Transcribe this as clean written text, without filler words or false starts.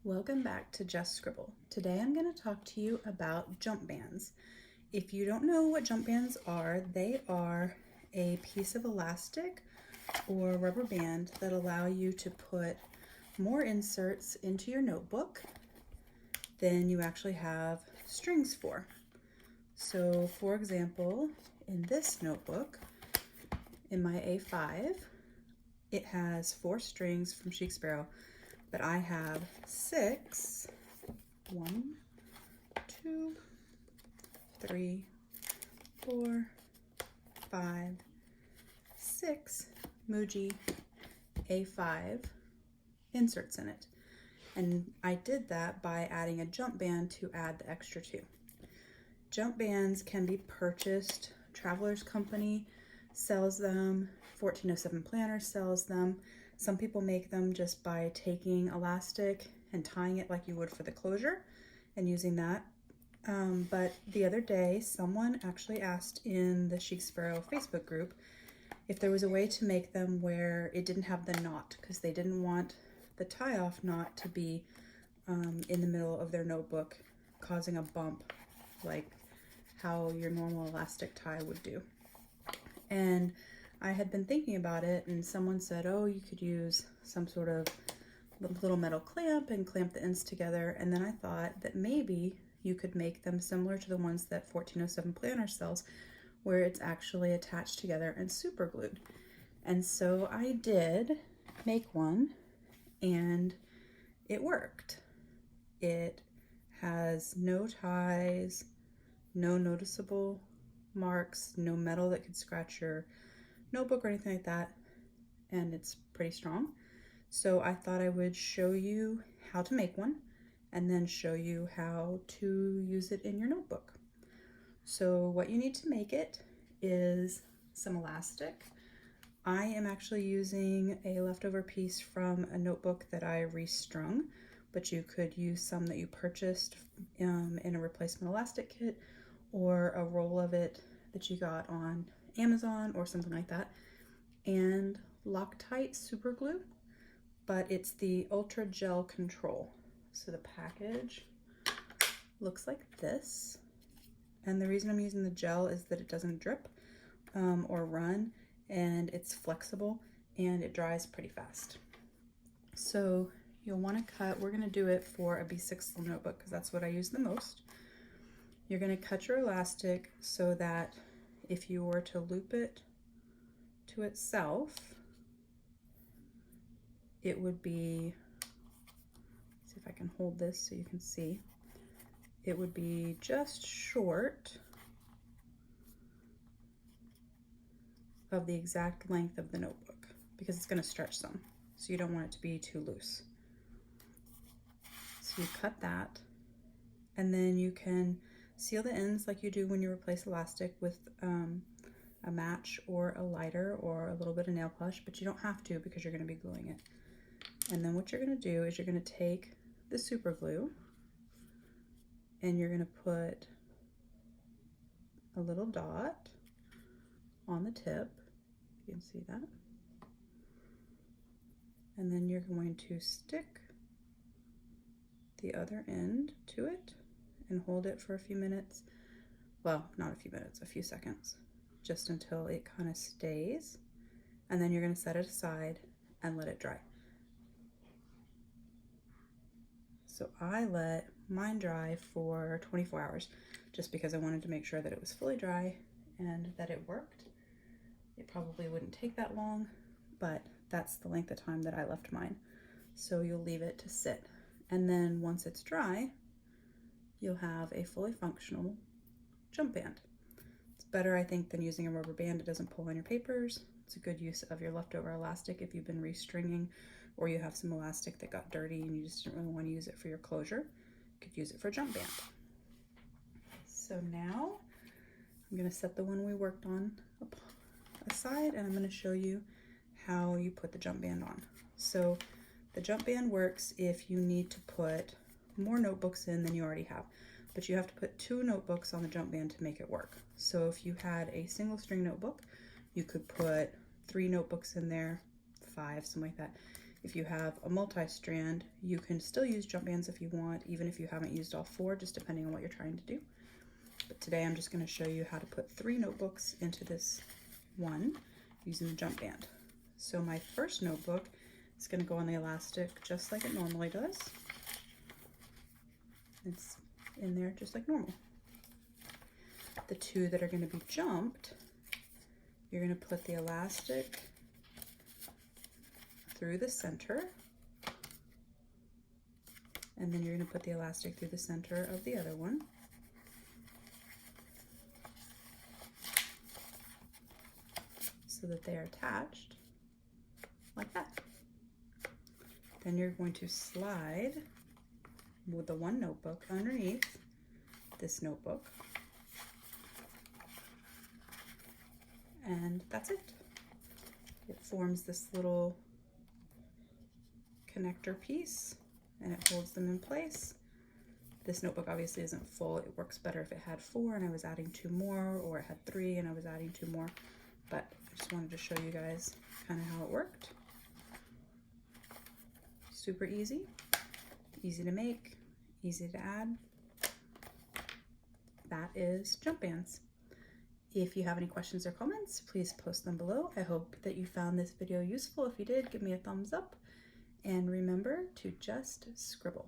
Welcome back to Just Scribble. Today I'm going to talk to you about jump bands. If you don't know what jump bands are, they are a piece of elastic or rubber band that allow you to put more inserts into your notebook than you actually have strings for. So for example, in this notebook, in my A5, it has 4 strings from Chic Sparrow, but I have 6, 1, 2, 3, 4, 5, 6 Muji A5 inserts in it. And I did that by adding a jump band to add the extra 2. Jump bands can be purchased. Traveler's Company sells them. 1407 Planner sells them. Some people make them just by taking elastic and tying it like you would for the closure and using that. But the other day, someone actually asked in the Chic Sparrow Facebook group if there was a way to make them where it didn't have the knot, because they didn't want the tie-off knot to be in the middle of their notebook, causing a bump like how your normal elastic tie would do. And I had been thinking about it, and someone said, oh, you could use some sort of little metal clamp and clamp the ends together. And then I thought that maybe you could make them similar to the ones that 1407 Planner sells, where it's actually attached together and super glued. And so I did make one, and it worked. It has no ties, no noticeable marks, no metal that could scratch your notebook or anything like that, and it's pretty strong. So I thought I would show you how to make one and then show you how to use it in your notebook. So what you need to make it is some elastic. I am actually using a leftover piece from a notebook that I restrung, but you could use some that you purchased in a replacement elastic kit, or a roll of it that you got on Amazon or something like that, and Loctite super glue, but it's the Ultragel Control. So the package looks like this, and the reason I'm using the gel is that it doesn't drip or run, and it's flexible and it dries pretty fast. So you'll want to cut, we're going to do it for a B6 notebook because that's what I use the most. You're going to cut your elastic so that if you were to loop it to itself, it would be, see if I can hold this so you can see, it would be just short of the exact length of the notebook, because it's going to stretch some, so you don't want it to be too loose. So you cut that, and then you can seal the ends like you do when you replace elastic with a match or a lighter or a little bit of nail polish, but you don't have to because you're going to be gluing it. And then what you're going to do is you're going to take the super glue and you're going to put a little dot on the tip. You can see that. And then you're going to stick the other end to it and hold it for a few minutes. Well, not a few minutes, a few seconds, just until it kind of stays. And then you're going to set it aside and let it dry. So I let mine dry for 24 hours just because I wanted to make sure that it was fully dry and that it worked. It probably wouldn't take that long, but that's the length of time that I left mine. So you'll leave it to sit. And then once it's dry, you'll have a fully functional jump band. It's better, I think, than using a rubber band. It doesn't pull on your papers. It's a good use of your leftover elastic if you've been restringing, or you have some elastic that got dirty and you just didn't really want to use it for your closure. You could use it for a jump band. So now I'm going to set the one we worked on aside, and I'm going to show you how you put the jump band on. So the jump band works if you need to put more notebooks in than you already have, but you have to put 2 notebooks on the jump band to make it work. So if you had a single string notebook, you could put 3 notebooks in there, 5, something like that. If you have a multi-strand, you can still use jump bands if you want, even if you haven't used all 4, just depending on what you're trying to do. But today I'm just going to show you how to put 3 notebooks into this one using the jump band. So my first notebook is going to go on the elastic just like it normally does. It's in there just like normal. The 2 that are going to be jumped, you're going to put the elastic through the center, and then you're going to put the elastic through the center of the other one. So that they are attached like that. Then you're going to slide with the one notebook underneath this notebook, and that's it. It forms this little connector piece and it holds them in place. This notebook obviously isn't full. It works better if it had 4 and I was adding 2 more, or it had 3 and I was adding 2 more, but I just wanted to show you guys kind of how it worked. Super easy, easy to make, easy to add. That is jump bands. If you have any questions or comments, please post them below. I hope that you found this video useful. If you did, give me a thumbs up. And remember to just scribble.